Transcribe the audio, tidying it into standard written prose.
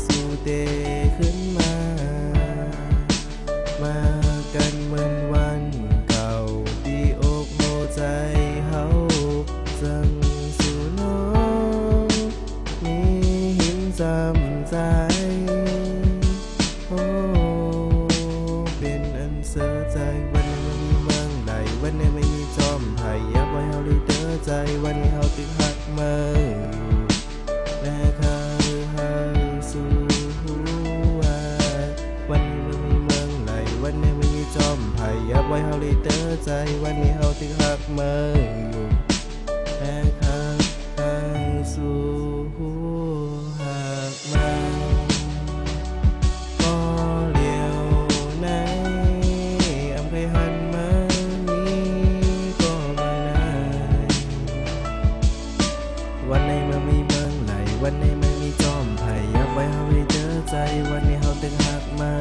สู่เตขึ้นมามากันเหมือนวันเก่าที่อกโมใจเฮาสั่งสู่น้องมีหินจำใจโอ้เป็นอันเสือใจวันนี้ไม่มีเมืองใดวันนี้ไม่มีจอมไผ่ยับไว้เฮาเลยเด้อใจวันนี้เฮาติดหักเมื่อและข้าสู่หัววันนี้ไม่มีเมืองไหลวันนี้ไม่มีจอมไผ่ยับไว้เฮาเลยเด้อใจวันนี้เฮาติดหักเมื่อและข้าสู่หัวหักมันก็เลี้ยวไหนอำเคยหันมานี้ก็มาไหนวันนี้มันมีเมืองไหลวันนี้ไม่มีจอมไผ่ยับไว้เฮาเลยเด้อใจวันนี้เฮาตึงหักมา